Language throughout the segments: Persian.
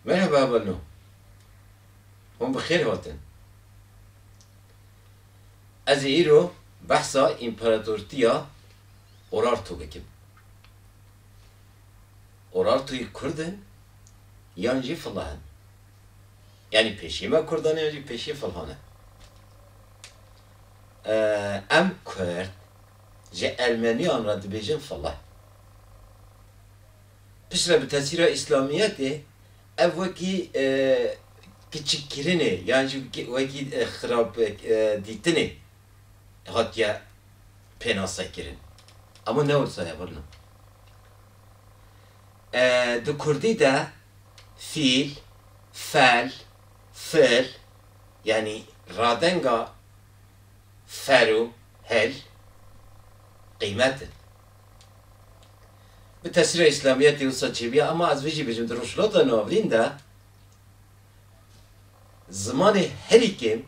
مرحبا بنو هم بخير هاتن از ایرو بحثا امپراتورتیا اورارتو بکم اورارتوی کردن یانجی فلان yani peşime kurdane yani peşi falhane em Kürt je Ermeniyan ra dibêjin falah pişre bi tesîra İslamiyetê ev wekî kiçikkirinê yani wekî xirab dîtinê hatiye pênasa kirin ama ne olsa yaparım di Kurdî de fiil fel fil yani radenga feru hel kıymetin. Bu tesir İslamiyet'i usta çebiye ama az veci bizim duruşlata novlin de zamanı her ikim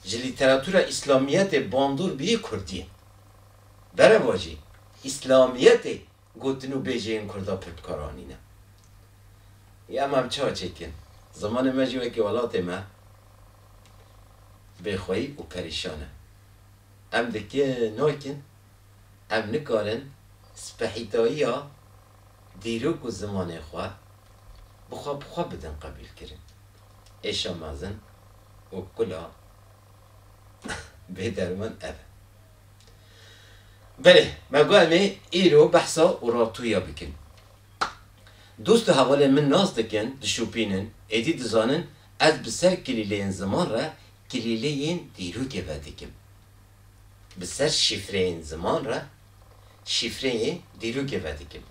literatüra İslamiyet'i bandur bir Kurdiye. Berevacı İslamiyet'i gotinu beceğin Kurda pırtkaranine. Ya mam çağa çekin. Zamanı mecbur ki velatı me bexweyi û perîşane. Em dikê nakin, em nikarin spehîtayiya dîrok û zimanê xwe bixwe bidin qebîl kirin. Êşa mezin û kula bêderman ev. Belê, me got em ê îro behsa oratuya bikin. Dost hevalên min nas dikin, dişûpînin, êdî dizanin ez bi ser kilîleyên ziman re kilîleyên dîrokê ve dikim. Bi ser şifreyên ziman re şifreyên dîrokê ve dikim.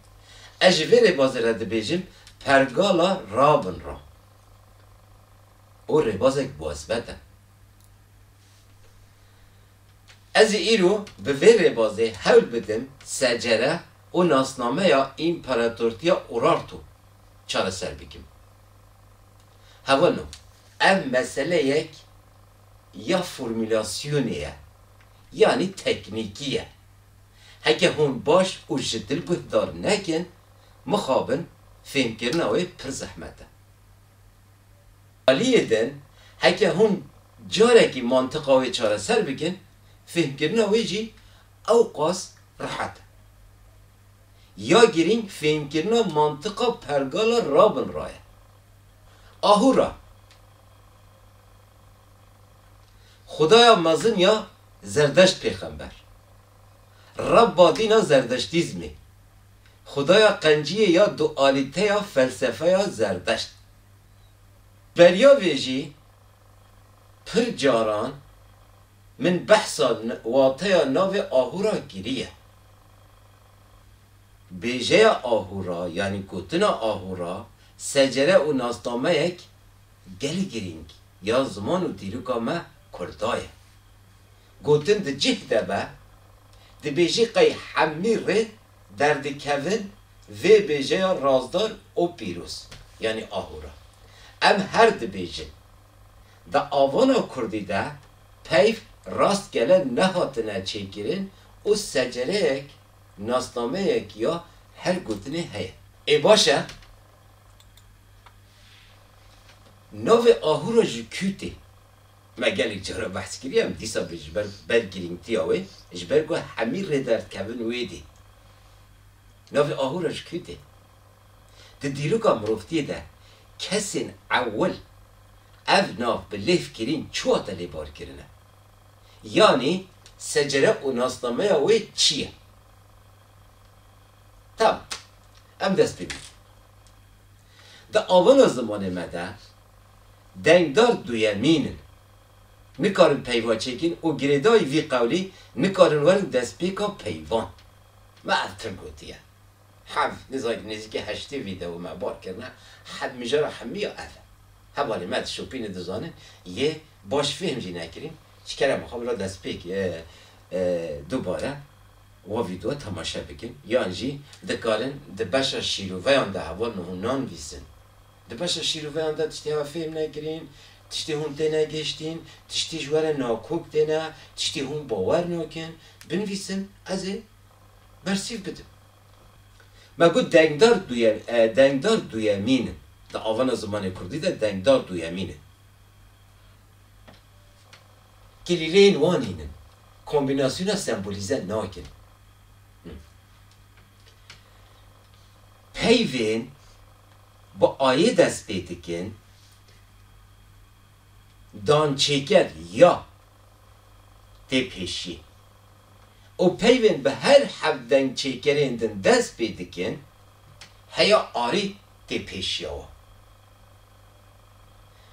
Ez ji vê rêbazê re dibêjim pergala rabin ra. O rêbazek bozbet e. Ez ê îro bi vê rêbazê hewl bidim secere û nasnameya împaratortiya Urartu çareser bikim. Hevano, ev meseleyek ya formülasyoneye yani teknikiye. Heke hon baş û ji dil guhdar nekin mixabin fêmkirina wê pir zehmet e. Aliyê din heke hon carekî mantıqa wê çareser bikin fêmkirina wê jî ew qas rihet e. Ya girîng fêmkirina mantıqa pergala rabin raye. Ahura Xudaya mezin ya zerdeşt pêxember. Rabba dîna zerdeştîzmê. Xudaya qenciye ya dualîteya felsefeya zerdeşt. Beriya vê jî pir caran min behsa wateya navê ahura kiriye. Bêjeya ahura yani gotina ahura secere û nasnameyek gelî girîng ya ziman û dîroka me Kurdaye. Gotin di cih de be dibêjî qey hemî rê derdikevin vê bêjeya razdar û pîroz yani ahura. Em her dibêjin di avana Kurdî de peyv rastgele nehatine çêkirin û secereyek nasnameyek ya her gotinê heye. Ê baş e navê ahura ji kûtê me gelek cara behs kiriyem dîsa ji ber bergirîngtiya wê ji ber ku hemî rê derdkevin wê dî. Navê ahura ji kûtê. Di dîroka mirovtiyê de kesên ewil ev nav bi lêv kirîn çi hate lêbarkirine? Yani secere û nasnameya wê çi ye? Tamam. Em dest pê di avana zimanê me de dengdar duyemînin nikarin peyva çekin û girêdayî vî qewlî nikarin werin destpêka peyvan. Me ev tir gotiye. Hev nêzîkî heştê vîdeo me bar kirine mijara hemîya ev e. Hevalê me dişopînê dizanin yê baş fêm jî nekirin ji kere mixabila destpêk dubare wa vîdeo temaşe bikin yan jî dikarin di beşa şîroveyan de heval hûn nanivîsin. Di beşa şîroveyan de tiştê hev fêm nekirin, tiştê hûn tê negeştîn, tiştê ji were nakok têne, tiştê hûn bawer nakin, binivîsin ez ê bersîv bidim. Me got dengdar duyemînin di da avana zamanı Kurdî de dengdar duyemînin. Kelîleyên wanînin kombinasyona sembolize nakin. Peyvên bu ayê dest pê dikin dançêker ya tê pêşî. O peyvên bi her hev dengçêkerên din dest pê dikin heya arî tê pêşiya we.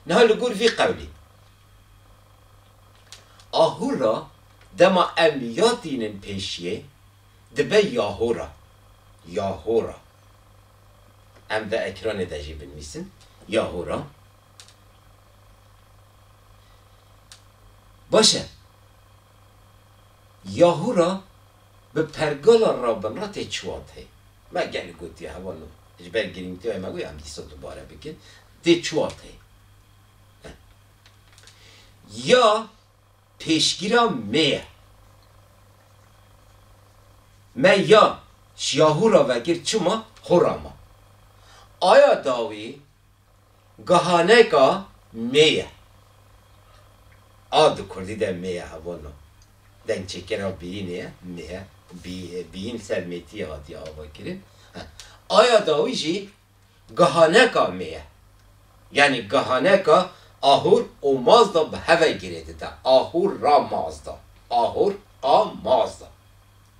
Niha li gor vî qewlê ahûra dema em ya tînin pêşiyê dibe yahora. Yahora. Em de ekranê de jî binivîsin. Yahora. Baş e. Yahora bi pergala rabin ra tê çiwat heye. Me gelî gotiye hevano. Ji ber girîngtiya me goya em dîsa dubare bikin. Tê çiwat heye. Ya pêşgîra me ye. Me ya yahora vekir çima hora ma. Aya dawî gihaneka me ye. A di Kurdî de me ye hevano. Dengçêkera bîyînê ye me ye. Bîyîn sermêtiye hatiye avakirin. Aya dawî jî gihaneka me ye. Yani gihaneka ahur o mazda bi heve girêdi de. Ahur ra mazda. Ahur a mazda.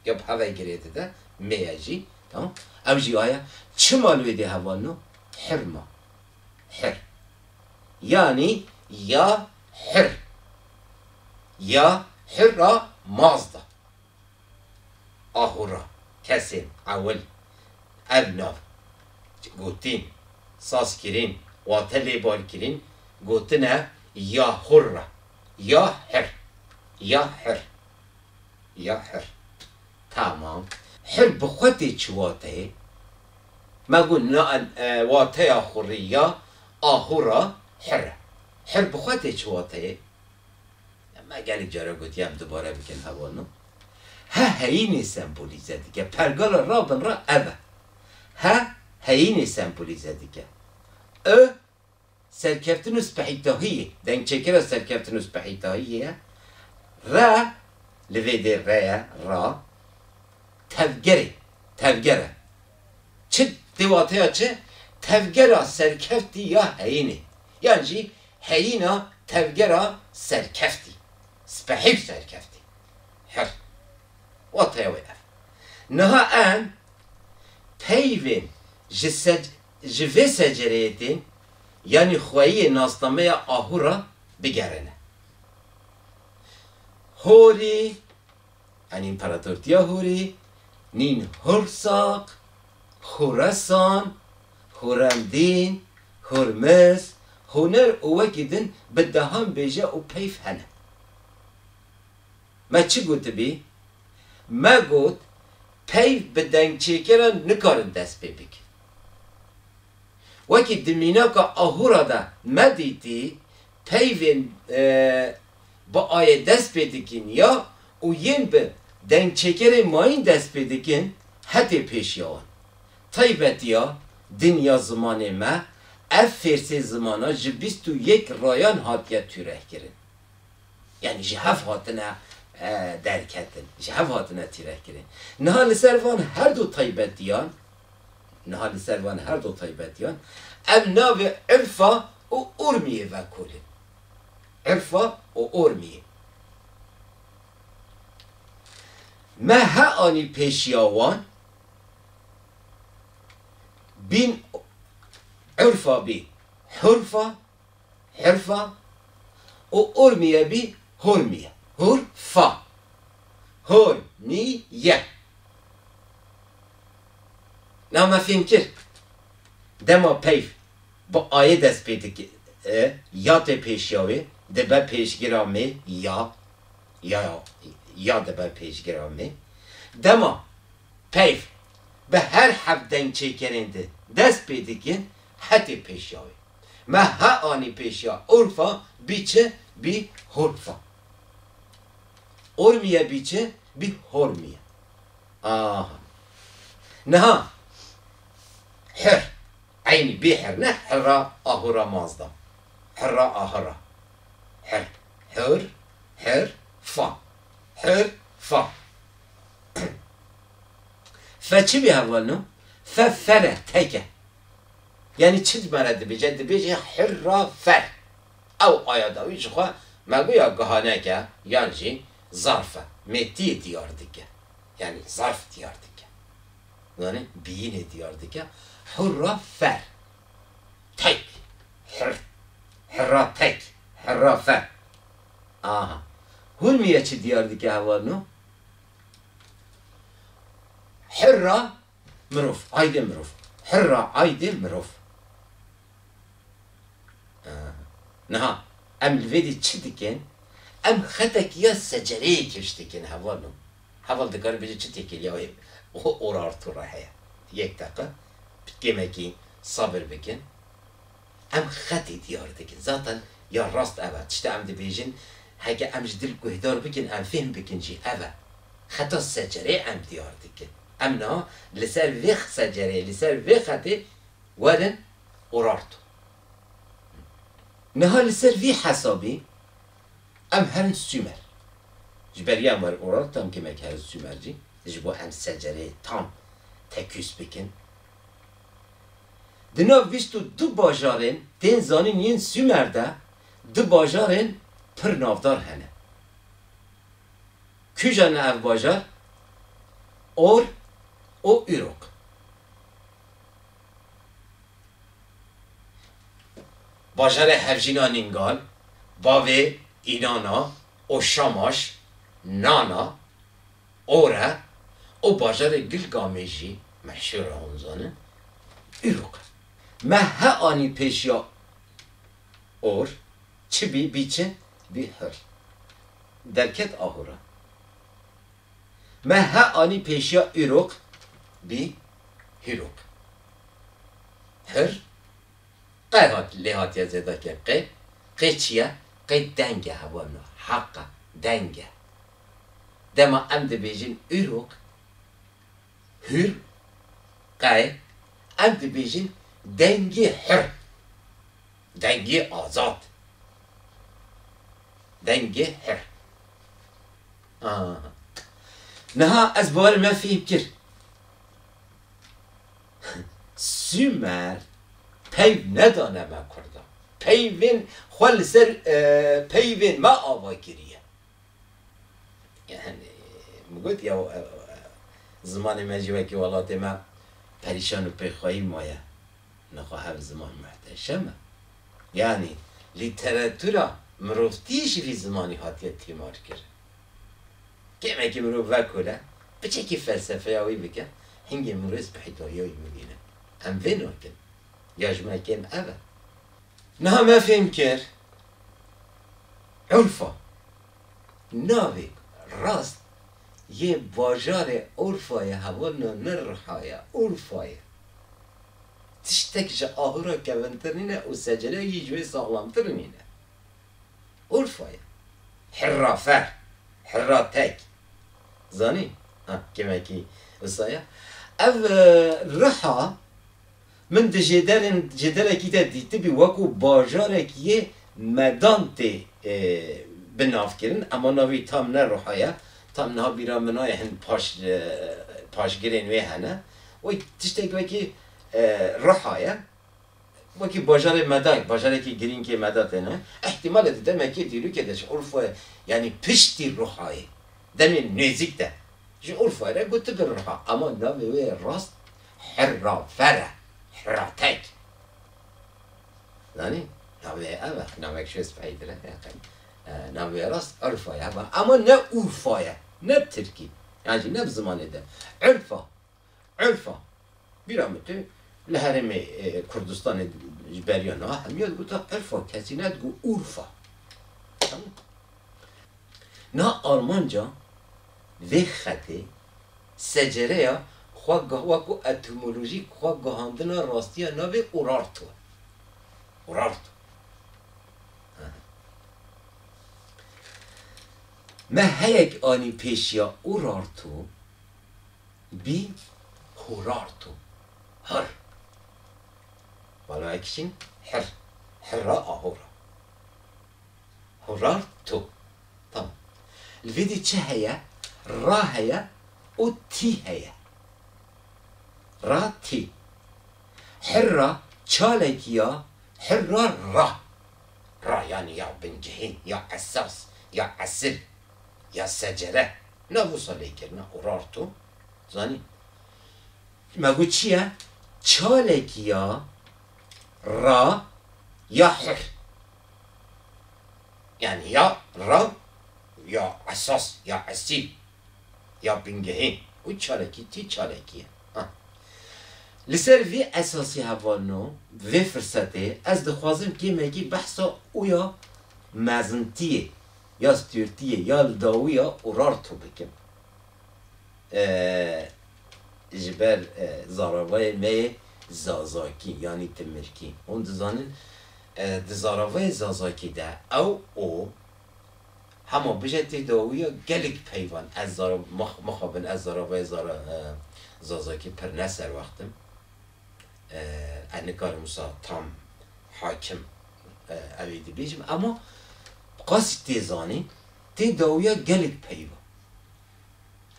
Ya bi heve girêdi de me ye jî. Tamam. Ev jî aya çima li wê de hevano? Hirma. Hir. Yani ya hir. Ya hirra mazda. Ahura. Kesên ewil. Ev nav. Gotin. Saz kirin. Wate lêbar kirin. Gotine ya hurra. Ya hir. Ya hir. Ya hir. Tamam. Hir bi xwe tê çiwateyê. Me got wateya xurriya ahura hir. Hir bi xwe tê çiwateyê. Me gelî cara gotiye em dubare bikin hevano. Heyînê sembolize dike. Pergala rabin ra ev e. Heyînê sembolize dike. Serkeftin û spehîtahiyê. Dengçêkera serkeftin û spehîtahiyê ye. Ra li vê de re ye ra tevgerê. Tevgere. Çi devateya çi? Tevgera serkeftî ya heyînê. Yani jî heyîna tevgera serkeftî. Spehîv serkeftî. Her. Wataya wê ev. Niha em peyvên ji vê secereyetên yani xweyiyê nasnameya ahura bigerine. Horî yani imparatortiya Horî nîn Hursak, Xorasan, Xoremdîn, Hormuz, Huner û wekî din bi dehan bêje û peyv hene. Me çi gotibî? Me got peyv bi dengçêkeran nikarin dest pê bikin. Wekî di mînaka ahura da me dîtî peyvên bi ayê dest pê dikin ya û yên bi dengçêkerên mayîn dest pê dikin hetê pêşiya wan. Taybetiya dinya zimanê me ev fêrsê zimana ji 21 rayan hatiye tûrehkirin. Yani ji hev hatine derketin. Ji hev hatine tîrehkirin. Niha li ser van her du taybetiyan ev navê irfa û urmiyê vekolin. Irfa û urmiyê. Me he anî pêşiya wan bin urfa bî hurfa, hirfa û urmiye bî hurmiye. Hurfa. Hurmiye. Na me fêm kir. Dema peyv bi ayê dest pê dike ya tê pêşiya wê dibe pêşgira me ya dibe pêşgira me. Dema peyv bi her hev dengçêkerên de dest pê dikin hetê pêşiya wê. Me he anî pêşiya urfa bî çi? Bî hurfa. Urmiye bî çi? Bî hurmiye. Aha. Niha hir عینی بی حر نه حرا آهورا مازدا حرا آهورا حر حر فا حر فا فچی بی اول نو فره تکه یعنی چی مرد بیجه حرا فر او آیاداویش خواه مگو یا گهانه که یعنی چی ظرفه متی دیار دیگه یعنی ظرف دیار دیگه یعنی بیین دیار دیگه حرا فر تک حرا تک حرا فر آها هون میه چی دیار دیگه اول نو حرا مروف عایده مروف حرا عایده مروف نه ام الفيدي تشتكين ام خدك يا سجري كشتكين هوالو هوال دكار بيجي تشتكي اليوم اورارتو راهي يك دقيقة بتجمعكي صبر بكن ام خدي ديار دكن ذاتا يا راست ابا تشتا ام دي بيجن هكا ام جدل كهدار بكن ام فهم بكن جي ابا خطا سجري ام ديار دكن ام نا لسر فيخ سجري لسر فيخ خطي ودن اورارتو نهال سر في حسابي ام هرن سومر جبري امر اورال تام كما كان سومر جي جبو ام سجري تام تكوس بكن دنا ويستو دو باجارن تين زانين ين سومر ده دو باجارن پر نافدار هنه كوجان اف باجار اور او ايروك باجار هفجینا نینگال باوی اینانا او شاماش نانا اوره او باجار گلگامیجی مشهور هنزانه ایروک مه آنی پیشیا اور چی بیچه بی هر درکت آهورا مه آنی پیشیا ایروک بی هیروک هر قیهات لحاط یا زده که قی چیه؟ قی دنگه هوانو حقه دنگه دما ام ده بیجین ایروک هر قی ام ده بیجین دنگی حر دنگی آزاد دنگی حر نه از بار من فهم کرد سومر پیو ندانه ما کردم پیوین خوال سر پیوین ما آوا گریه یعنی مگود یا زمان مجیوه که ولات ما پریشان و پیخواهی مایه نخواهب زمان محتشمه یعنی لیتراتورا مروفتیش فی زمانی هاتیه تیمار کرد که که مروف وکوله بچه که فلسفه یاوی بکن هنگی مروز به حیطاییوی میبینه هم وینو کن یاجمه کن اوه نه ما فهم کرد عرفا ناوی راست یه باجار عرفای هوانا نرحای عرفای تشتک جا آهورا کونترینه و سجله یه جوی ساغلامترینه عرفای حرافر حراتک زانی كما كي وصايا اف رحا من دي جدال كي تبي وكو باجارك يه مدانتي بناف كرن اما ناوي تام نروحايا تام نها بيرا مناي هن باش گرين وي هنا و تشتك وكي رحايا وكي باجار مدان باجار كي گرين كي مداتنا احتمال ده مكي ديرو كدش عرف يعني پشتي رحاي دمي نزيك ده جو عرف را قلت بالرحا اما ناوي وي راست حرا فرا حراتك يعني ناوي اما ناوي شو اسمه له ناوي راست عرفايا اما نه عرفايا نه تركي يعني نه بزمان ده عرفا بيرامتو لهرم كردستان بريانا همياد قلت عرفا كسي نه تقول عرفا نه آلمانجا وی خطه سجره خواه وکو اتمولوژی خواه گهاندنا راستی ناوی اورارتو ما هیک آنی پیشیا اورارتو بی هورارتو هر بالا اکشین حر حرا آهورا هورار تو تمام الفيديو چه هيا را هيا و تي هيا را تي حرا چالكيا حرا را يعني يا بنجهين يا اساس يا اصل يا سجره نبوسا ليكرنا اورارتو زاني مگو چیه؟ چالكيا را يا حر يعني يا را يا اساس يا اصيل يا بنجهين و چالكي تي چالكيا لسر وی اساسی هوانو وی فرصته از دخوازم که مگی بحثا او یا مزنتیه یا ستورتیه یا داوی یا اورارتو بکم جبر زاراوای می زازاکی یعنی تمرکی اون دزانن دزاراوای زازاکی ده او همه بجتی داوی یا گلک پیوان از زارا مخابن از زاراوای زازاکی پر نسر وقتم انکار موسا تام حاکم اویدی بیجم اما قاسی تیزانی تی داویا گلک پیوا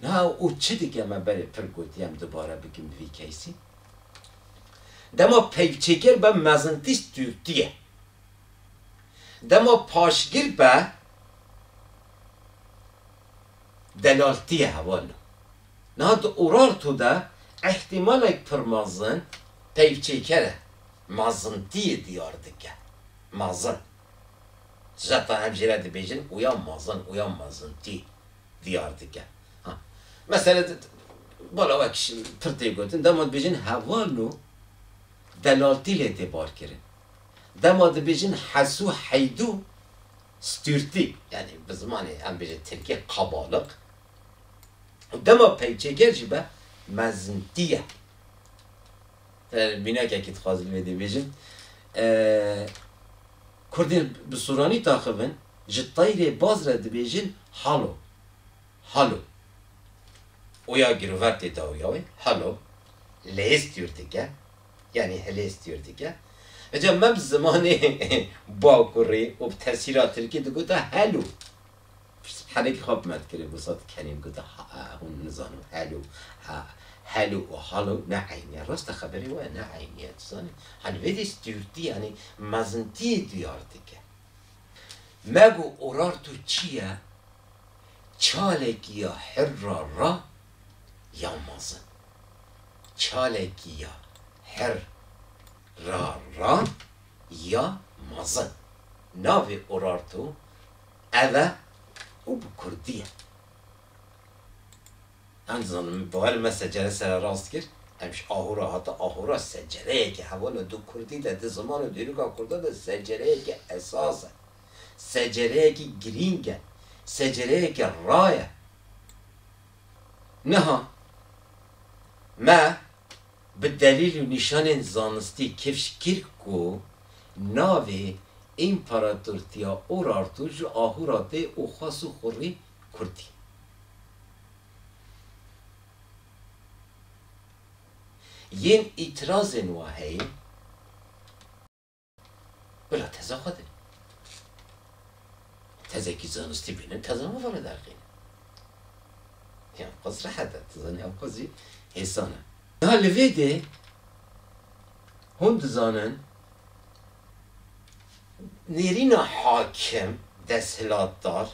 نه او چه دیگه من برای پرگوتیم دوباره بگیم وی کیسی دما پیوچیگر با مزنتیش تورتیه دما پاشگیر با دلالتیه هوالو نه دو اورار تو ده احتمال یک پرمازن پیوچیکره مازنتی دیار دیگه مازن زتا همجیره دی بیجن اویا مازن اویا مازنتی دیار دیگه مثلا بالا وکش پرتی گوتن داماد بیجن هوالو دلالتی لیتی بار کرن داماد بیجن حسو حیدو ستورتی یعنی بزمانی هم بیجن ترکی قبالق دما پیوچیکر جبه مزنتیه بنا که اکید خازل ویدی بیجن کردین بسورانی تاخبن جطایر باز را دی بیجن حالو اویا گروورت داویاوی حالو لیست دیگه یعنی هلیست دیگه اجا مب زمان باکوری و تاثیرات ترکی دو گوتا حلو حالی که خواب مد کرده بسات کنیم گوتا هون نزانو حلو و حالو نه عینیه راست خبری و نه عینیه تزانی هن ویدی ستورتی یعنی مزنتی دیار دیگه مگو اورار تو چیه چالکی یا حر را یا مازن چالکی یا حر را یا مازن ناوی اورار تو اوه او بکردیه انزانم باید ما سجره سر راست کرد همش آهورا حتی آهورا سجره که حوالا دو کردی ده زمان و دیروگا کرده ده سجره که اساسه سجره که گرینگه سجره که رایه نه ما به دلیل و نشان زانستی کفش کرد کو ناوی امپراتورتیا اورارتو جو آهوراته او خاصو خوری کردی ين itiraz نواهي ولا تزا خده تزا كي زانستي بينا تزا ما فرد داخل يعني قصر حدا تزاني أو قصي هيسانا ها لفيدي هند زانن نيرينا حاكم دستهلات دار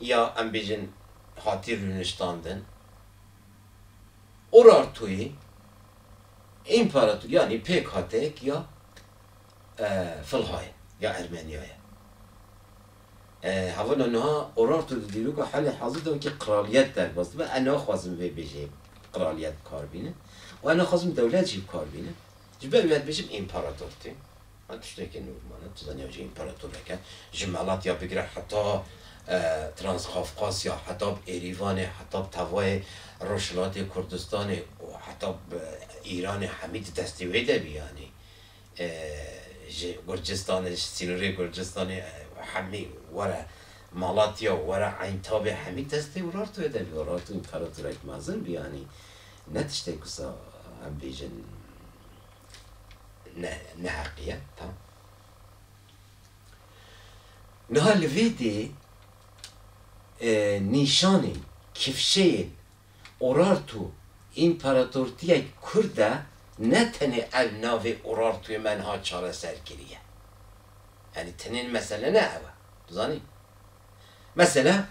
يا ام بيجن هاتي رونشتاندن اورارتوي امپراتور یعنی پیک هاتک یا فلهای یا ارمنیای حالا نه اورارتو دیرو که حال حاضر دارن که قرالیت در باز و انا خوازم به بچه قرالیت کار بینه و انا خوازم دولت جیب کار بینه جبر بیاد بچم امپراتور تی من تشته که نورمانه تو زنی وجه امپراتور که جمالات یا بگیره حتی ترانس قفقاز یا حتی ایریوان حتی توای روشلات کردستان و حتی ایران حمید دستی ویده بیانی گرجستان سینوری گرجستان حمی وره مالاتیا وره عینتاب حمید دستی ورارتو ویده بی ورارتو امپراتورک مازن بیانی نتشته کسا هم بیجن نه حقیه تمام نه لویدی نیشانی کفشه اورارتو امپراتورتیه کرده نه تنه الناو اورارتوی منها چاره سرگیریه یعنی تنین مسئله نه اوه دزانی مثلا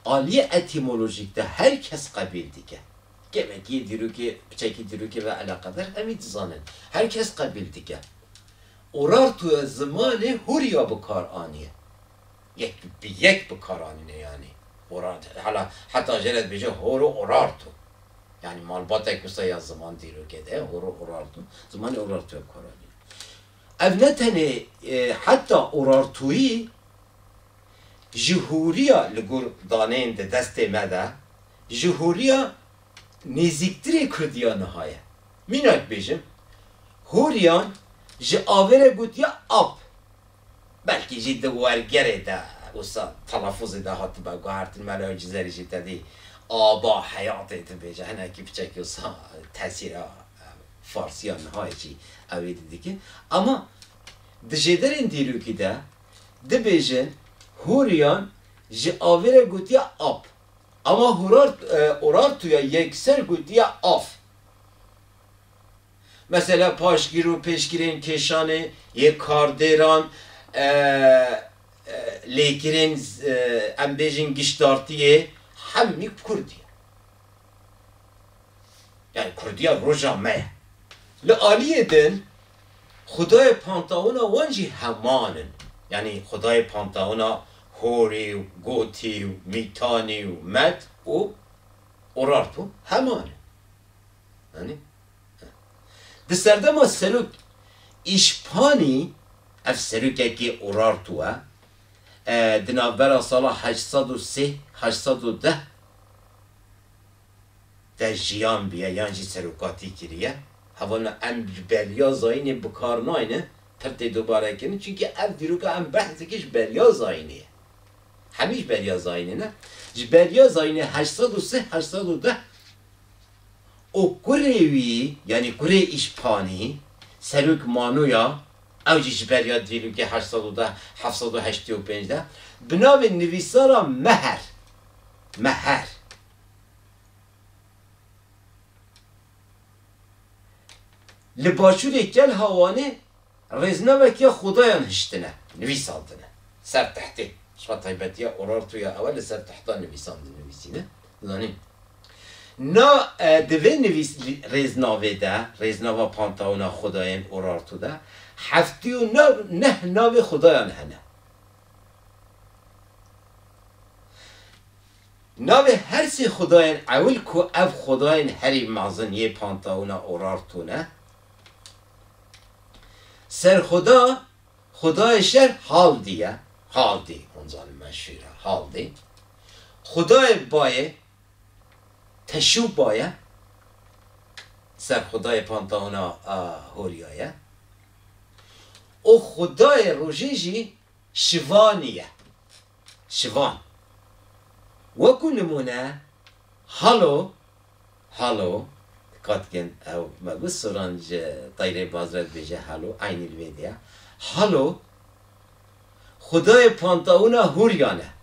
آلی اتیمولوژیک ده هر کس قبیل دیگه گمکی دیروکی بچکی دیروکی و علاقه در همین دزانن هر کس قبیل دیگه اورارتو زمان هوریا بکار آنیه یک بکار آنیه یعنی حالا حتی جلد بیجه هورو اورارتو یعنی مالبات یک بسایی از زمان دیرو که ده هورو اورارتو زمان اورارتو بکارانی او نتنه حتی اورارتویی جهوریا لگور دانین ده دست مده جهوریا نزیکتری کردیان های میناک بیجم هوریان جه آوره گوت یا آب بلکه جه دوارگره ده وسا تلفظ ده هات با گوهرتن ملای جزاری جه دی آبا حیاته ده بیجه هنه که بچه وسا تاثیر فارسیان های چی اویده دیگه اما ده در این دیرو که ده بیجن هوریان جه آوره گوت یا آب اما اورارتویا یکسر گوت یا آف مثلا پاشگیر و پیشگیرین کشانه یک کاردیران لیکرین ام بیجین گشتارتیه همی کردیه یعنی کردیه روژا مه لعالیه دن خدای پانتاونا وانجی همانن یعنی خدای پانتاونا هوری و گوتی و میتانی و مد و اورارتو همانه یعنی ده سرده ما سلوک ایشپانی اف سلوک که اورارتوه دنابرا سالا 803-810 در جیان بیه یعنی سلوکاتی کریه حوالا ام بریا زاینه بکار ناینه پرته دوباره کنه چونکه اف دیروکا ام بحث کش بریا زاینه همیش بریا زاینه نه بریا زاینه 803-810 او کروی یعنی کره ایشپانی سلوک مانویا او جیش بریا دیلو که 810-785 بنام نویسارا مهر لباشور اکل هوانه رزنامه که خدایان هشتنه نویساندنه سر تحته شما طیبتی ها اورارتویا اول سر تحتا نویسینه دانیم نا دوی نویس رزناوه ده رزناوه پانتاونا خدایان اورارتو ده 79 ناو خدایان هنه ناو هر سی خدایان اول که اف خدایان هری مازنیه پانتاونا اورارتو نه سر خدای شهر حال دیه حال دی اونزان مشهوره حال دی خدای بایه تشو بایه سر خدای پانتاونا هوریایه او خدای روژیجی شوانیه شوان وکو نمونه هالو کاتکن او مگو سرانج طایره بازرد بیجه هالو عینی الویدیه هالو خدای پانتاونا هوریانه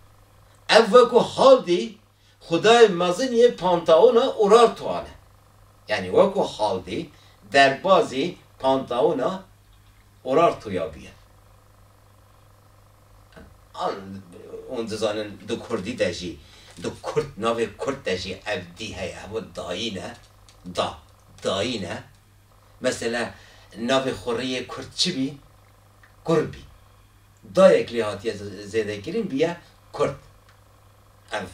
او وکو حال دی خدای مزنی پانتاونا اورارتوانه یعنی وکو حال دی در بازی پانتاونا اورارتویا بیه اون دزانن دو کردی دجی دو کرد ناو کرد دجی ابدی هیا و داینه مثلا ناو خوری کرد چی بی؟ کربی دا یک لیهاتی زیده کریم بیه کرد اف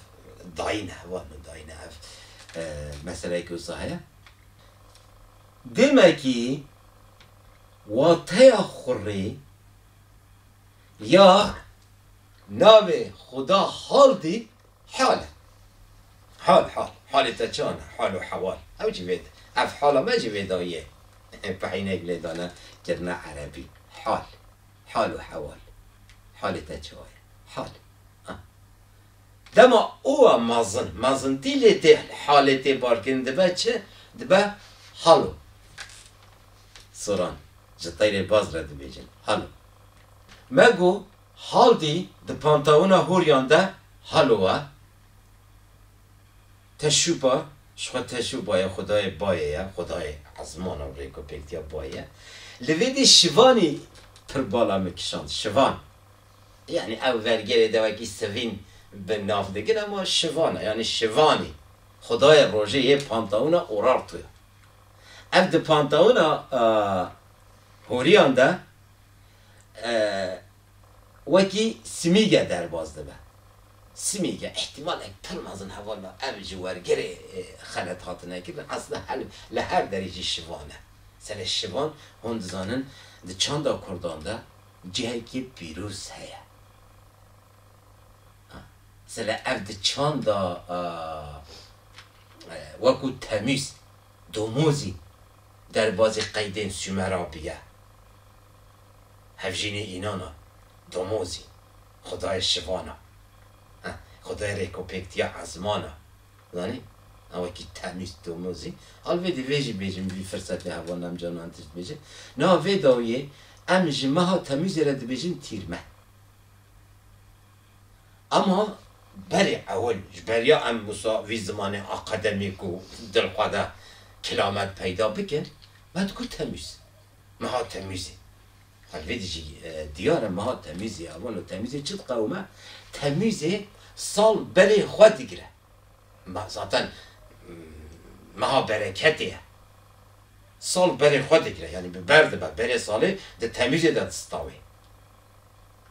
داینه وانو داینه اف مثلا که اصحایه دمکی واتیا خوری یا ناو خدا حال دی حال تچانه حال و حوال او جوید اف حالا ما جویدایه بحینه بلیدانه جرنا عربی حال و حوال حال تچانه حال دما او مازن تیلی حالتی بارکن دبا چه؟ دبا حالو سران جتایره باز را دبیجن حالا مگو حال دی د پانتاونا هوریانده حالوه تشوبا شخوا تشوبا یا خدای بایه خدای عزمان و ریکو پکتیا بایه لویدی شوانی پر بالا مکشاند شوان یعنی او ورگره دوکی سوین به ناف دگن اما شوانه یعنی شوانی خدای روژه یه پانتاونا اورار توی اف ده پانتاونا هوریانده وکی سمیگه در بازده به سمیگه احتمال اک پرمازن حوالا او جوارگره خلط هاتنه کردن اصلا لهر درجه شوانه سر شوان هند زانن ده چاندا کردان ده جهه که پیروز هیا سر او ده چاندا وکو تمیز دوموزی در بازی قیدین سومرابیه هفجین اینانا دوموزی خدای شوانا خدای ریکوپکتیا عزمانا دانی؟ اما که تمیز دوموزی حال ویدی ویجی بیجیم بی فرصت هوا نمجانو انتش بیجیم نه ویداویه ام جمعه ها تمیز رد بیجیم تیرمه اما بری اول جبریا ام وی زمان اکادمیکو دلقاده کلامت پیدا بکن بعد کو تمیز مها تمیزی حال ویدی دیاره مها تمیزی اولو تمیزی چید قومه تمیزی سال بری خود دیگره ذاتا مها برکتیه سال بری خود دیگره یعنی به برده با بری ساله ده تمیزی ده دستاوی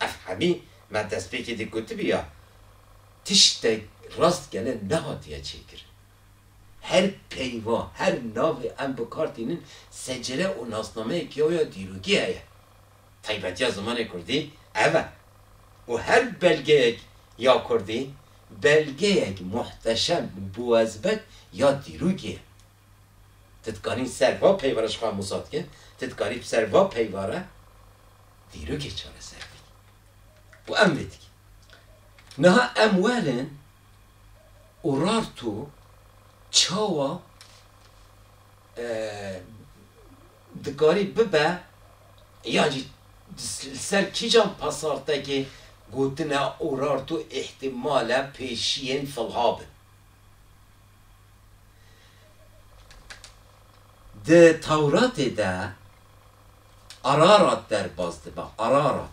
افهمی من دست پیکی دی گوتی بیا تشت راست گله نهاتیه چیگر هر پیوا هر ناو ام بکارتینین سجره و ناسنامه که یا دیروگی هیه طیبتی زمان کردی اوه و هر بلگه یا کردی بلگه محتشم بوازبت یا دیروگیه تدکاری سروا پیوارش خواه موساد که تدکاری سروا پیواره دیروگی چاره سروی و ام ویدی نه اموالن اورارتو چاوا دکاری ببه یعنی سر کی جان پاسارته که گوتنا اورارتو احتمالا پیشین فالهابن ده تورات ده ارارات در بازده با ارارات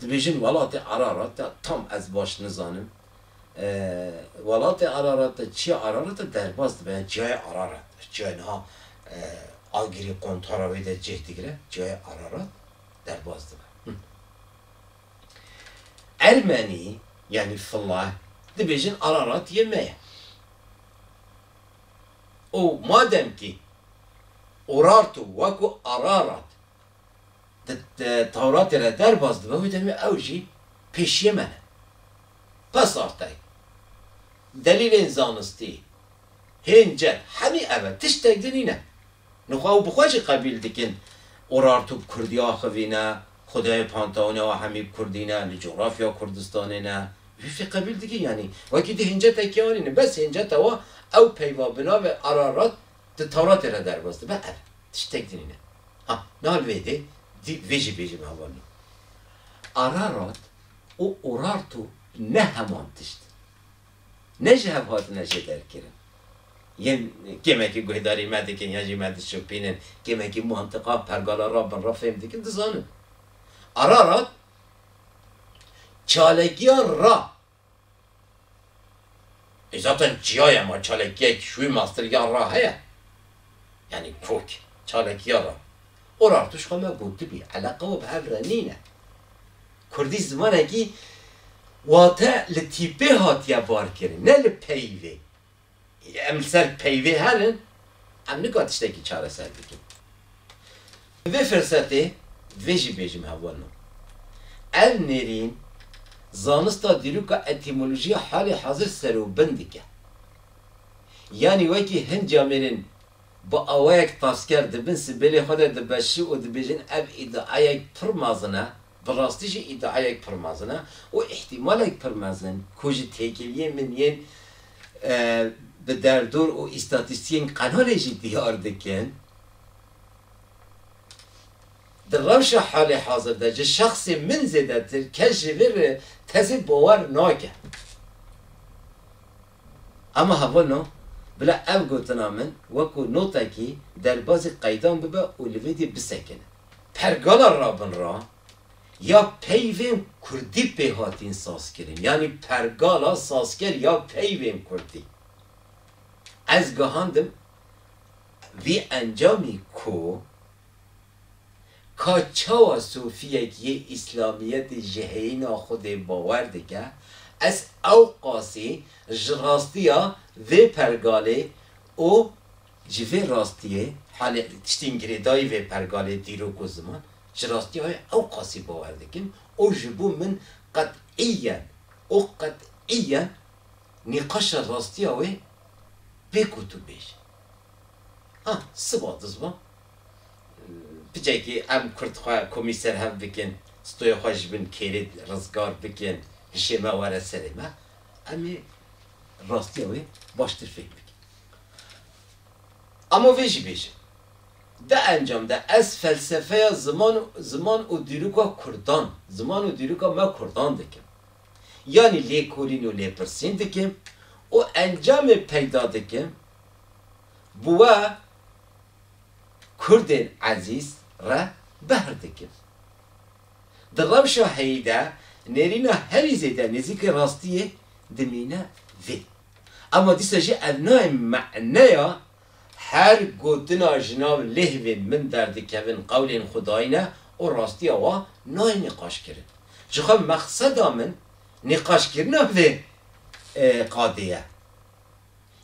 دبیجن ولات ارارات tam از باش نزانم ولات ارارات چی ارارات در باز به جای ارارات جای نه آگیری کنتراوی ده جه دیگره جای ارارات در باز به ارمنی یعنی فلاه دبیجن ارارات yemeğe او madem ki urartu vaku ararat Tevrat ile der bazdı ve hüdemi evci peşiye mene. Pas artay. Delilin zanısti. Hincet. Hemi evet. Tiştek dinine. Nuhav bukhaci qabil dikin. Urartu Kurdiya xivine. Khudaya Pantavone ve hemi Kurdine. Li coğrafya Kurdistanine. Fi qabil dikin yani. Vaki de hincet ekiyanine. Bes hincet ava ev peyva bina ve ararat Tevrat ile der bazdı. Ve evet. Tiştek dinine. Ha. Nal veydi. Veci becim havalı. Ararat o orartu ne hemen tişti. Ne cevap ne şeyler kirin. Yen kime ki guhdari medikin ya cimedi şupinin kime ki mantıqa pergala rabben rafem dikin dizanın. Ararat çalekiya ra. Zaten cihaya ama çalekiya şu master ya ra haya. Yani kok çalekiya ra. Orartu şkama guttu bi alaka ve bhavranine. Kurdi zamana ki vata li tipe hatiye bar kirin ne li peyvi. Em ser peyvi herin em nikat işteki çare ser dikin. Ve fırsatı veji bejim havalno. El nerin zanısta diluka etimolojiye hali hazır serubendike. Yani veki hencamenin bu avayek tasker dibin sibeli hada dibeşi o dibejin ev iddiayek pırmazına براستیش ادعای پرمازنه و احتمال پرمازن کجی تکیلیه من ین به دردور و استاتیستین قنالش دیار دکن در روش حال حاضر ده جه شخص من زیده تر که جویر تزی باور ناکه اما هوا نو بلا او گوتنا من وکو نوتا کی در باز قیدان ببا و لویدی بسکنه پرگالا رابن را یا پیویم کردی پیهاتین ساز کریم یعنی پرگالا سازکر یا پیویم کردی از گهاندم وی انجامی کو که چاوا صوفیه که اسلامیت جهینا خود باور دیگه از او قاسی جراستیا وی پرگاله او جوی راستیه حال تشتین گریدای وی پرگاله دیرو کو زمان جراستی های او قاسی باور دیگیم او جبو من قطعیاً نقاش راستی های بکتو بیش سبا دزبا بجای که ام کرد خواه کمیسر هم بکن ستوی خوش بین کلید رزگار بکن هشیمه واره سرمه امی راستی های باشتر فکر بکن اما ویجی بیشه ده انجام ده از فلسفه زمان و دیروکا کردان زمان و دیروکا ما کردان دکم یعنی لی کورین و لی پرسین دکم و انجام پیدا دکم بوا کردین عزیز را بهر دکم در روش حیده نرینا هری زیده نزیک راستیه دمینه وی اما دیسا جی النوع معنی هر گوتنا جناب لهوین من درد کهون قول خداینا و راستی آوا نای نقاش کرد جخوا مقصد من نقاش کردن به قاضیه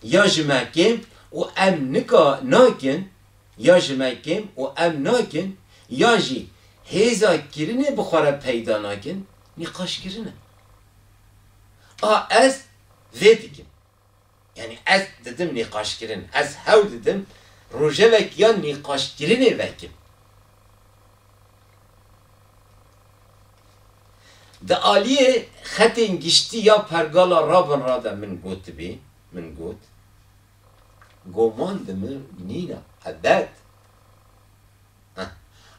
یا جمعکم و ام نکا ناکن یا جمعکم و ام ناکن یا جی هیزا کرنه بخوره پیدا ناکن نقاش کرنه از ویدیکم yani az dedim nikaş kirin, az hav dedim roje vek ya nikaş kirin vekim. Da aliye xatin gişti ya pergala rabın rada min gut bi, min gut. Goman demin nina, hadat.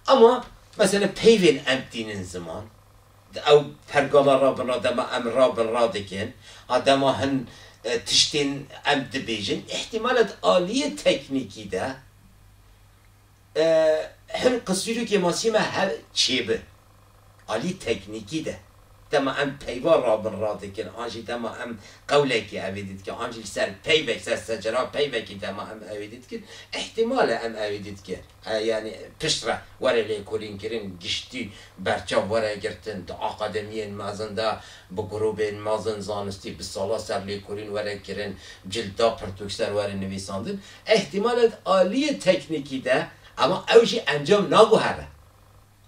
Ama mesela peyvin emtinin zaman, او pergala rabın rada ma em rabın radikin, adama hen tiştin em dibêjin ihtimalet aliye teknikî de hin qisîrokê masî me hev çêbir alî teknikî de dema em peyva rabin radikin an jî dema em qewlekê evê dikin an jî ser peyvek ser secera peyvekî dema em evê dikin ihtimale em evê dikin yani piştre were lê kurîn kirin giştî berçav were girtin di akademiyên mezin de bi grûbên mezin zanistî bi sala ser lê kurîn were kirin cilda pirtûkser were nivîsandin ihtimalet alîye teknikî de ama ew jî encam naguhere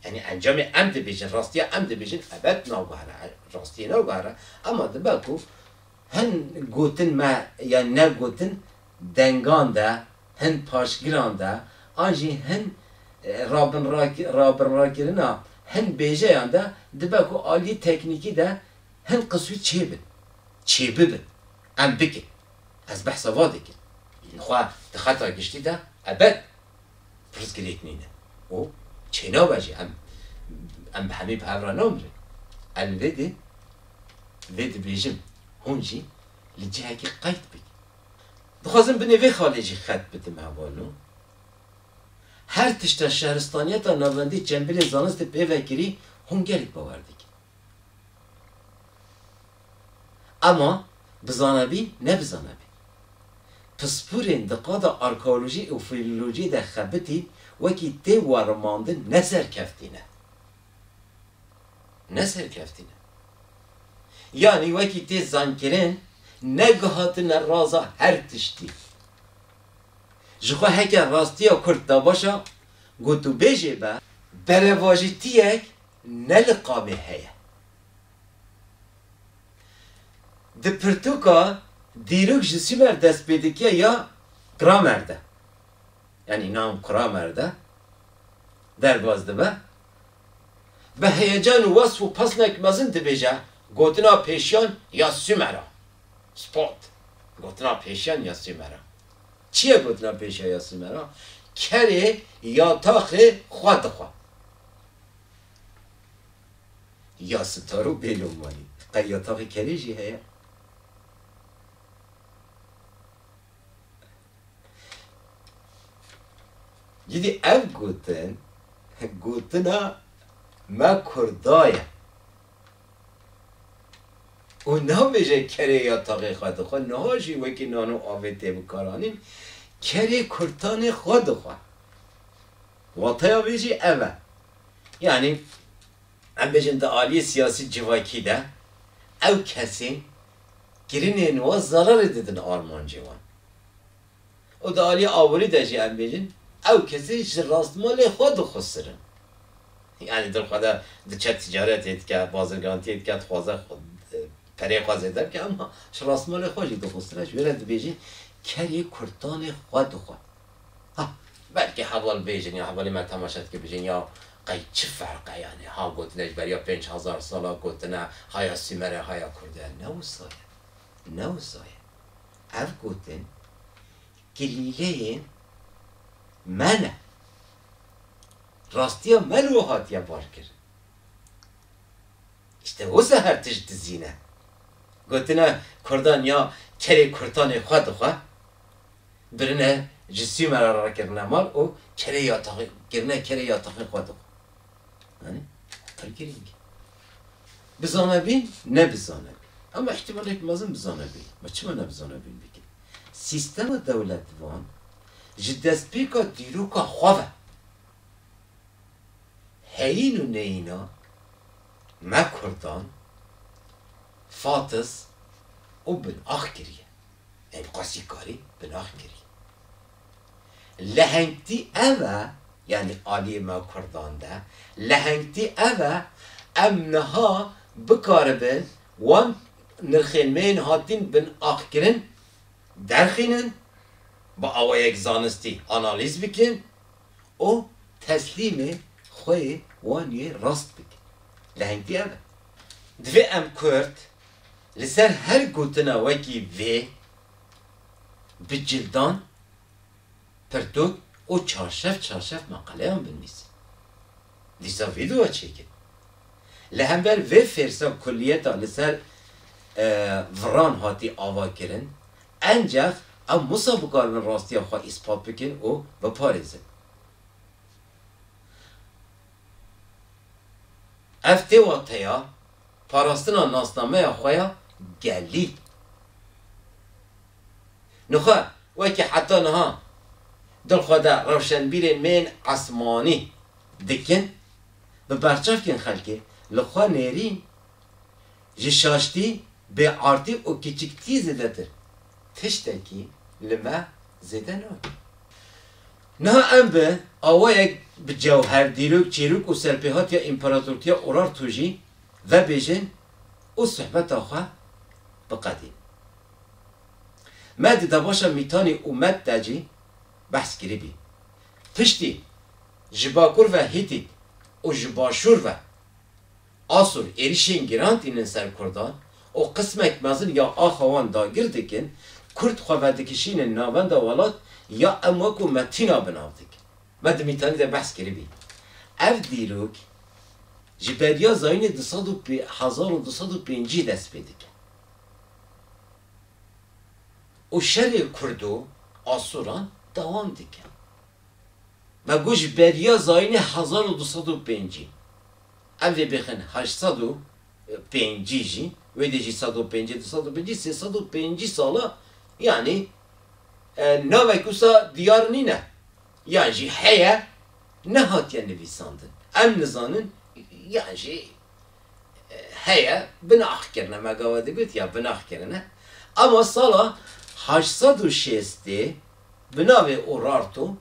yani encamê em dibêjin rastiya em dibêjin ebed naguhere rastiyê naguhere ama dibe ku hin gotin me yani ne gotin dengan de hin paşgiran de an jî hin rabin rakirina hin bêjeyan de dibe ku alî teknikî de hin qisû çêbibin em bikin ez behsa va dikin xwe di xeta giştî de ebed pirsgirêkinîne û çênabe jî em bi hemî hevra namrin em vê dibêjim hûn jî li cihekî qeyt bikin dixwazim binê vê xalê jî xet bidim hevalo her tişta şehristaniyeta navendî çembilê zanistê pêvekirî hûn gelek bawer dikin ama bizanebî ne bizanebî pispûrên di qada arkeolojî û filolojî de xebitî wekî tê wermandin ne serkeftîne yani wekî tê zankirin ne gihatine raza her tiştî ji xwe heke rastiya Kurd da başa gotûbêjê be berevajîtiyek ne li qamê heye di pirtûka dîrok ji Sümer dest pê dike ya Kramer de yani nam Kramer de derbas dibe be heyecan û wasf û pesnek mezin dibêje gotina pêşiyan ya Sümer'a spot gotina pêşiyan ya Sümer'a çiye gotina pêşiyan ya Sümer'a kerê ya taxê xwe dixwe یا ستارو بیلومانی قیاتاقی کلیجی هیا جدی اف گوتنا ما کردایه و نمیشه کره یا تاقی خود خود نهاشی وکی نانو آویته بکارانیم کره کرتان خود خود وطایا بیجی اوه یعنی ام بیجن دا آلی سیاسی جواکی ده او کسی گرین نوا ضرر دیدن آرمان جوان و دا آلی آوری ده جی ام بیجن او کسی راستمال خود خسرن یعنی در خدا چه تجارت اید که بازرگانتی اید که خوازه خود پره خوازه در که اما راستمال خوشی دو خسرنش برد بیجن کری کرتان خود خود بلکه حوال بیجن یا حوالی من تماشد که بیجن یا قی چه فرقه یعنی ها گوتنش بریا 5000 سالا گوتنه هایا سیمره هایا کرده نو سایه اف گوتن گلیله منه راستی ها ملو هاتیا بار کرد işte o seher tişt zine گوتنه کردان یا کری کرتان خود برنه جسی مرا را کرنه مال او کری یاتاقی گرنه کری یاتاقی خود یعنی ترگیرینگ بزانه بین نه بزانه بین اما احتمال یک مازم بزانه بین ما چه من بزانه بین بگیم سیستم دولت وان جدست پیکا دیروکا خواه هین و نینا ما کردان فاتس و بن آخ کریه این قاسی کاری بن آخ کریه لهنگتی اوه یعنی آلی ما کردان ده لهنگتی اوه امنها بکاربن وان نرخیلمین هاتین بن آخ کرن درخینن با آوه یک زانستی آنالیز بکن و تسلیم خوی وانی راست بکن لهنگتی اوه دوی ام کرد لسر هر گوتنا وکی وی بجلدان پرتوک او چارشف مقاله هم بنویسه دیسا ویدیو چیکن لهم بر وی فرسا کلیتا لسر وران هاتی آوا کرن انجف او مسابقار من راستی خواه اثبات بکن او بپارزه افته واتیا پاراستنا ناسنامه خواه گلی نخواه وکی حتی نها دل خدا روشنبیر من عصمانی دکن به برچاف کن خلکه لخواه نیرین جشاشتی به عارتی و کچکتی زده تر تشتکی لما زده نوی نه ام به آوه یک بجوهر دیروک چیروک و سرپیهات یا امپراتورتیا اورار توجی و بیجن او صحبت آخواه بقدیم مد دباشا میتانی اومد دجی بحث کری بی پشتی جباکور و هیتیت و جباشور و آسور ایریشین گرانت اینن سر کردان و قسمک مزن یا آخوان داگیر دکن کرد خواهدکشین ناوند ولات یا اموکو متینا بناو دکن مد میتانی ده بحث کری بی اف دیروک جبریا زاین 1205 دست پیدا کرد. و شر کردو آسوران دوام دیکن. و گوش بریا زاین 1205 اولی بخن 805 جی و دیجی 105 205 305 ساله یعنی نوکوسا دیار نینه یعنی هیا نهاتیه نویساندن ام نزانن یعنی هیا بناخ کرنه مگاوده گوت یا بناخ کرنه اما سالا 860 بناوی اورارتو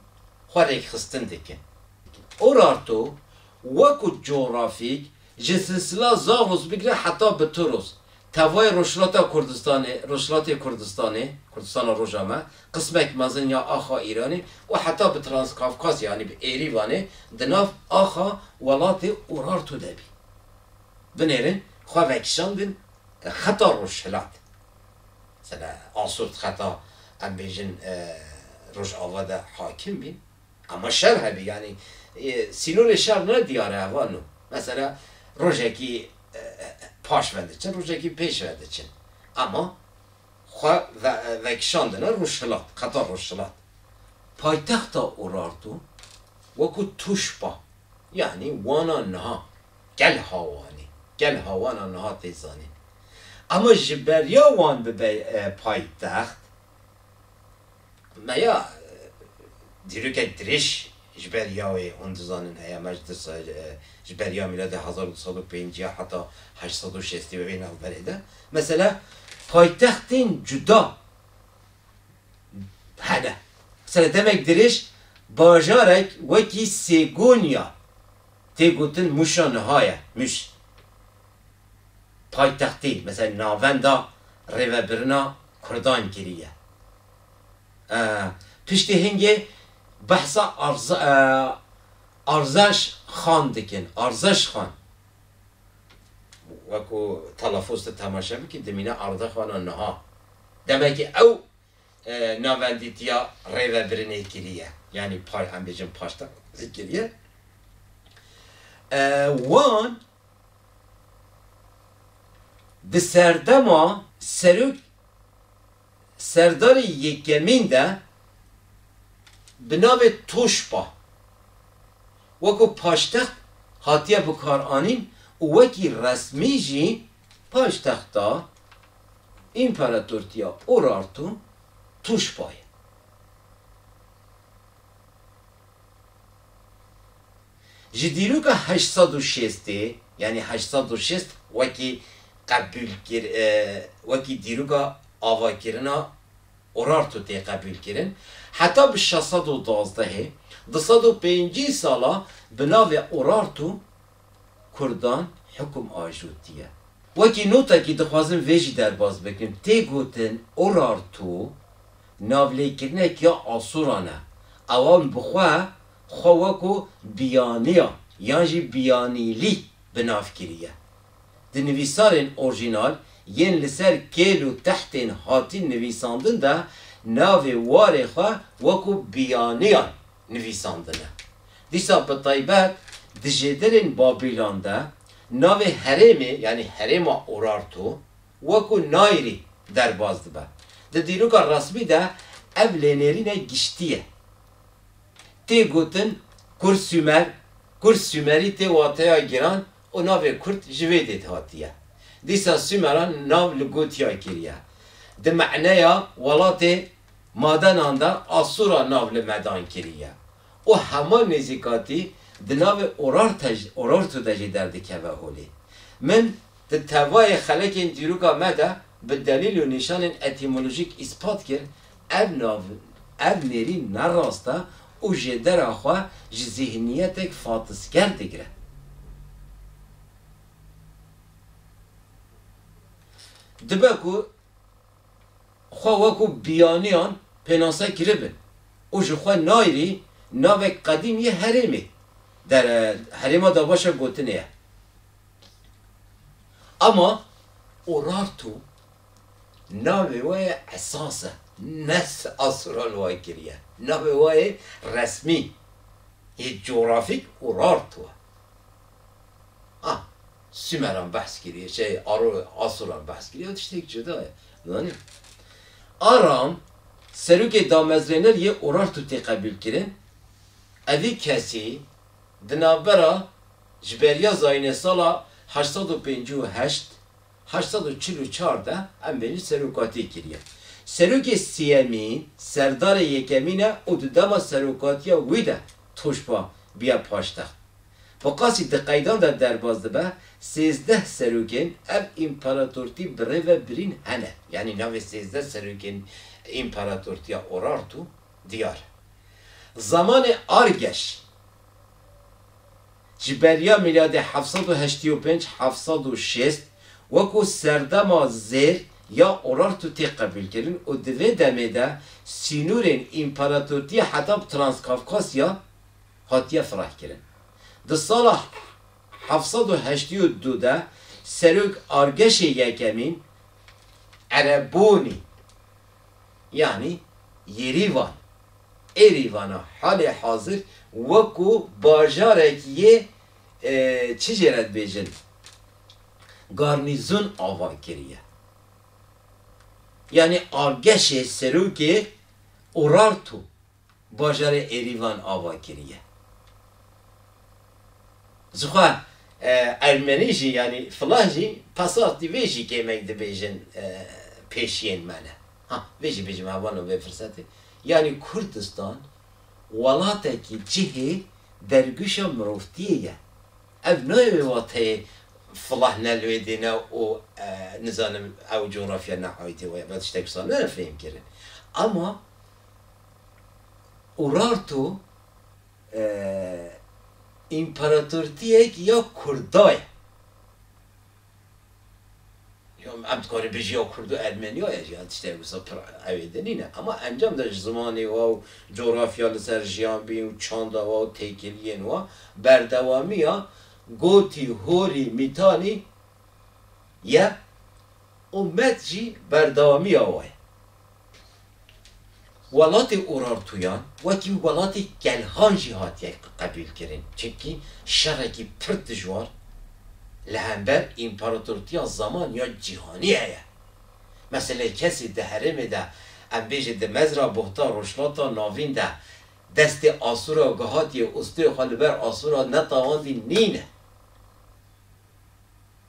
خوارک خستن دکن اورارتو وکو جغرافیک جسسلا زاغروز بگیره حتی به توروس توای روشلات کردستان روژامه قسمک مزن یا آخا ایرانی و حتی به ترانس کافکاس یعنی به ایریوانه دناف آخا ولات اورارتو دبی بنیرن خواه وکشان بین خطا روشلات مثلا آسورت خطا ام بیجن روش آواده حاکم بین اما شر هبی یعنی سینون شر نه دیاره اوانو مثلا روشکی پاش ونده چن روژکی پیش ونده چن اما خواه وکشاندنه روشلات خطا روشلات پایتخت اورارتو وکو توش با یعنی وانا نها گل هاوانی گل هاوانا نها تیزانی اما جبریا وان به پایتخت میا دیرو که درش جبریاوی اندزانن هیا مجلس جبریا میلاد 1205 یا حتی 860 ببین اولیده مثلا پایتختین جدا هنه مثلا demek درش باجارک وکی سیگونیا تیگوتن مشانه های مش پایتختی مثلا ناوندا ریوبرنا کردان گریه پشتی هنگه بحثا ارزش خان دکن ارزش خان وکو تلفظ تماشا بکی دمینه ارزش خان نها دمکی او ناوندیتیا ریوبرنه گریه یعنی پای هم بیجن پاشتا گریه وان به سردما سردار یکمین ده به نام توشپا وکو پاشتخت هاتیه بکار آنین وکی رسمی جی پاشتختا امپراتورتیا اورارتو توشپای جدیرو که 860 یعنی 860 وکی قبول کر وکی دیرو که آوا کرنا اورارتو تی قبول کرن حتی به 612 205 سالا به ناو اورارتو کردان حکم آجوتیه وکی نوتا که دخوازم ویجی در باز بکنم تی گوتن اورارتو ناولی کرنه که آسورانه اوان بخواه خواکو بیانیا یعنی بیانیلی بناف کریه ده نویسارن اورجینال ین لسر کلو تحتین هاتین نویساندن ده ناو واره خواه وکو بیانیان نویساندنه دیسا بطایبت دجدرین بابیلان ده ناو حرمه یعنی حرم اورارتو وکو نایری در باز ده ده دیروک رسمی ده اولینرین گشتیه تی گوتن کور سومری تی واتیا گیران و ناو کرد جویدت هاتیه دیسا سومران ناو لگوتیا کریه ده معنی ولات مادن آنده آسورا ناو لمدان کریه و همان نزیکاتی ده ناو اورارتو دجی درده که هولی من ده توای خلق این دیروگا مده به دلیل و نشان اتیمولوژیک اثبات کرد اب نری نراسته و جدر آخوا ذهنیتک فاتسگر دگره دبکو خواه وکو بیانیان پناسه کربن و جخواه نایری ناوک قدیم یه حرمه در حرمه دا باشه گوتنه اما اورارتو ناوی وای اساسه نس اسرال وای کریه ناوی وای رسمی یه جغرافیک اورارتو سومران بحث کریه آسوران بحث کریه تشتیک جداه دانیم آرام سروک دامزرینر یه اورارتو تی قبول کرن اوی کسی دنابرا جبریا زاین سالا 858 844 ده ام بینی سروکاتی کریه سروک سیمین سردار یکمینه او دما سروکاتی ویده توشپا بیا پاشتخت بقاسی دقیدان در بازده به 13 سروکین اب امپراتورتی بره و برین هنه یعنی ناو 13 سروکین امپراتورتی اورارتو دیار زمان آرگش جبریا میلاد 785 760 وکو سردما زیر یا اورارتو تی قبول کردن و دوی دمه ده سینورین امپراتورتی حتی ترانسکافکاسیا هاتیه فرح کردن ده سال 782 ده سروک آرگش یکمین عربونی یعنی یریوان ایریوانا حال حاضر وکو باجارک یه چی جرد بیجن garnizon ava kiriye. Yani argeşe seruki Urartu bajarı Erivan ava kiriye. Zuha Ermenici yani Flaji pasatı veji kemek de bejin peşiyen mene. Ha veji bejim havano ve fırsatı. Yani Kurdistan walateki cihi dergüşa mroftiye. Ev ne vatı فلاح نلويدنا و نزانم او جغرافيا نحويتي ويا تشتاك صار لا فهم كده اما اورارتو امبراطورتيك يا كرداي يوم عبد كاري بيجي يا كردو ارمنيا يا تشتاك صار اويدنينا اما انجام داش زماني و جغرافيا لسرجيان بي و چاندا و تيكلين و بردواميا گوتی هوری میتانی یا امت جی بردامی آوه ولاتی اورارتویان وکی ولاتی گلهان جی هات یک قبیل کرن چونکی شرکی پرد جوار لهنبر امپراتورتیا زمان یا جهانیه مثلا کسی ده هرمه ده ام بیجه ده مزرا بحتا روشلاتا ناوین ده دست آسورا گهاتی استه خالبر آسورا نتاواندی نینه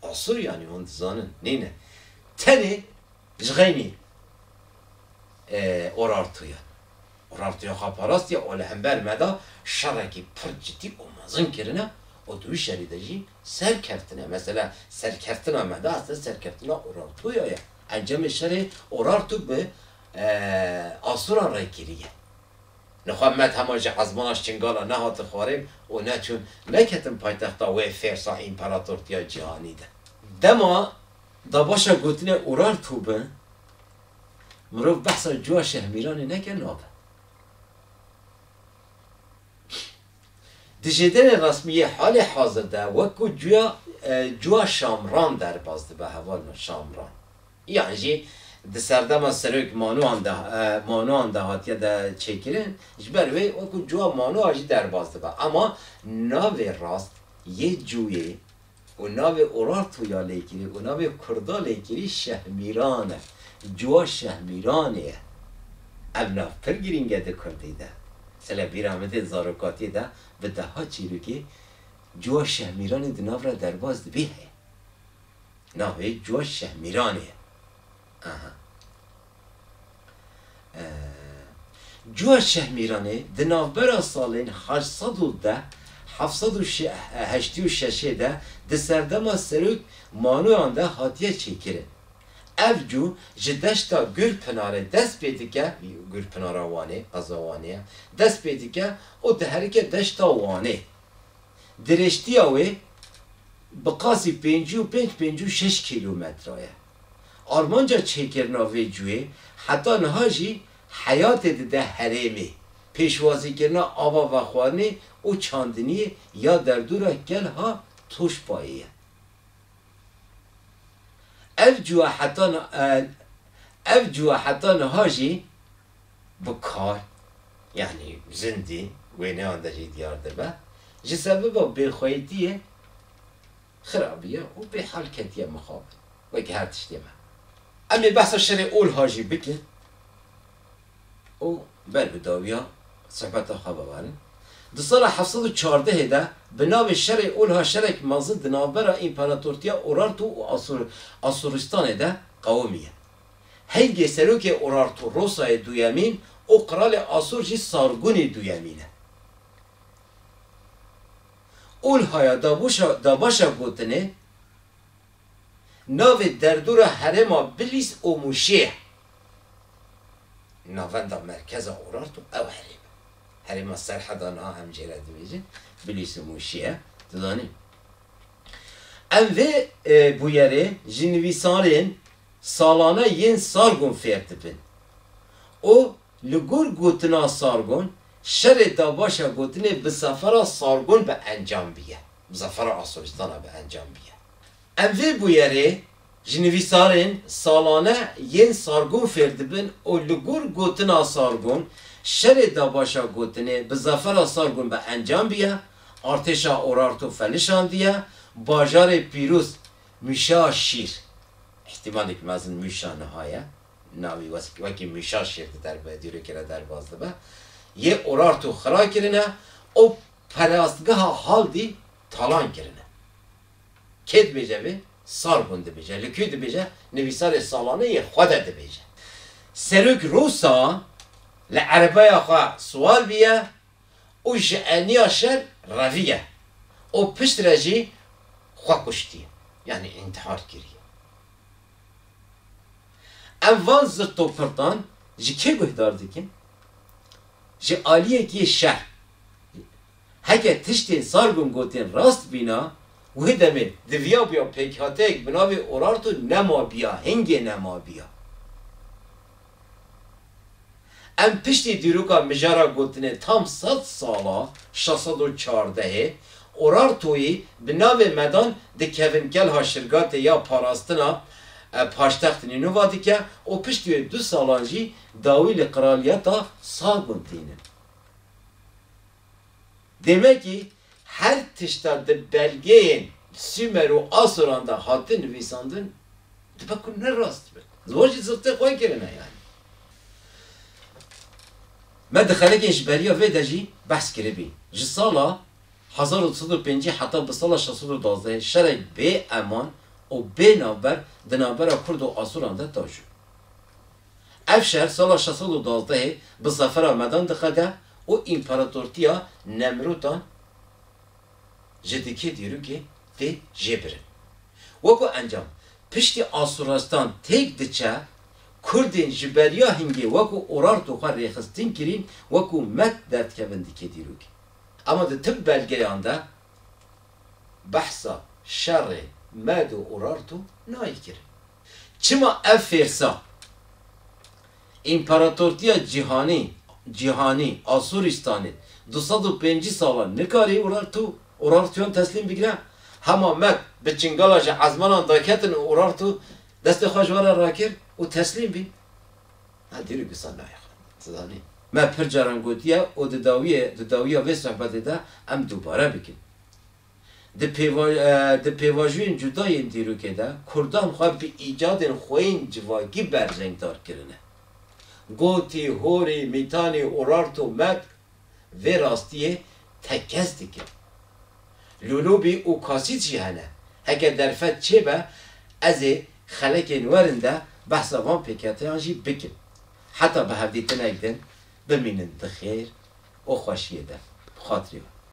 آسور yani onu zanın neyine teni jgayni orartuya kaparast ya ola hember meda şaraki pırciti olmazın kirine o duyu şerideci serkeftine mesela serkeftine meda aslında serkeftine orartuya ya encemi şeri orartu be asura raykiriye نخواهد هماجه عزمانش چنگالا نه هات خواریم و نه چون نکتم پایتختا و فرسا امپراتورتیا جهانی ده دما دا باشا گوتنه اورار توبه مروف بحثا جوا شهمیرانی نکه نابه دیجیدن رسمی حال حاضر ده وکو جوا شامران در بازده به حوال شامران یعنی ده سردما سرک مانو ده هاتیه ده چکرین جبر وی اکو جوا مانو آجی در بازده با اما ناو راست یه جویه و ناو اورارتو یا لیکری و ناو کردا لیکری شهمیرانه جوا شهمیرانه اب ناو پر گرینگه ده کردی ده سلا بیرامت زاروکاتی ده به ده ها چیرو که جوا شهمیرانه ده ناو را در بازده بیه ناو جوا شهمیرانه جوا شهمیرانه دنابرا سالین 810 786 ده دسردما سروک مانویان ده هاتیه چیکره اف جو جدشتا گر پناره دست پیدی که گر پناره وانه ازوانه دست پیدی که او ده هرکه دشتا وانه درشتی اوه بقاسی 5 کیلومتره آرمانجا چکرنا وی جوی حتی نهاجی حیات ده حریمی پیشوازی کرنا آوا و خوانی او چاندنی یا در دور گل ها توش پاییه اف جوا حتی نهاجی بکار یعنی زندی وینه آنده جی دیار دبه جسبه با بخوایتیه خرابیه و به حالکتیه مخابه و که هر تشتیمه امی بحث شرع اول هاجی بکن او بل بداویا صحبت خوابه بارن دو سال 714 ده به نام شرع اول ها شرک مازن دنابرا امپراتورتیا اورارتو و آسورستان ده قومیه هنگی سروک اورارتو روسای دویمین او قرال آسور جی سارگونی دویمینه اول های داباشا گوتنه ناو دردور حرما بلیس او موشیه ناوندا مرکز اورارتو او حرما سرحدان ها هم جیره دویجه بلیس او موشیه دادانیم ام بویره جنویسانین سالانه ین سارگون فیرتبن او لگور گوتنا سارگون شر داباشا گوتنه بسفر سارگون به انجام بیه بسفر آسورستان به انجام بیه ام بویره جنویسارین سالانه ین سارگون فیردبن او لگور گوتنا سارگون شر داباشا گوتنه بسفر سارگون به انجام بیه ارتشا اورارتو فلشان دیه باجار پیروز میشا شیر احتمالی که مازن میشا نهایه ناوی وکی میشا شیر در دیرو کرده در بازده با یه اورار تو خرای کرنه او پرستگاه حال دی تالان کرنه کد بیجه بی سار بنده بیجه لکوی دی بیجه نویسار سالانه یه خوده دی بیجه سروک روسا لعربای خواه سوال بیه او جعنی شر رویه او پشت رجی خواه کشتیه یعنی انتحار کریه اوان زرتو پرتان جی که گوهدار دیکن؟ جی آلیه که شهر هکه تشتین سارگون گوتین راست بینا و هدمه دویا بیا پیکاته اک بناوی اورارتو نما بیا هنگی نما بیا ام پشتی دیروکا مجارا گوتنه تام 100 سالا 614 اورارتوی بناوی مدان ده کوینکل ها شرگات یا پاراستنا پاشتخت نینو وادی که او پشتی 2 سالانجی داوی لقرالیتا سارگون تینه demek ki her tişterde belgeyin Sümer و Asuranda hattı nüvisandın bakın ne rast be. Zorcu zıttı koy kerine yani. Ben de xalek eşberiya ve deji bahs kirebi. Jisala 1905 hatta bisala 612 şerek be eman o be naber denabera Kurd و Asuranda taşu. Evşer sala 612 bi zafera medan dikade o imparatortiya Nemrut'tan jediki diyor ki de jebirin. Vako encam pişti Asurastan tek diçe Kurdin jiberiya hingi vako orar toka rexistin kirin vako met dert kevindike diyor ki. Ama de tıp belgeyanda bahsa şerri medu orartu naikir. Çima ev fersa imparatortiya cihani Asuristan'ı 205 sala nekari orartuyon teslim bigre hama mek be çingalaja azmanan daketin orartu deste xajvara rakir o teslim bi ha diyor ki sana ya zani me percaran gotiya o dawiye ve sohbet da am dubara bikin de pevajin cudayın diyor ki da Kurdan xab bi icadın xoyin civagi berjengdar kirine گوتی هوری میتانی اورارتو مد و راستیه تکز دیگه لولو بی او کاسی چی هنه اگه درفت چه به از خلق نورنده بحث وان پیکاته آنجی بکن حتی به هفدیتن اگدن بمینن ده خیر او خوشیه ده خاطری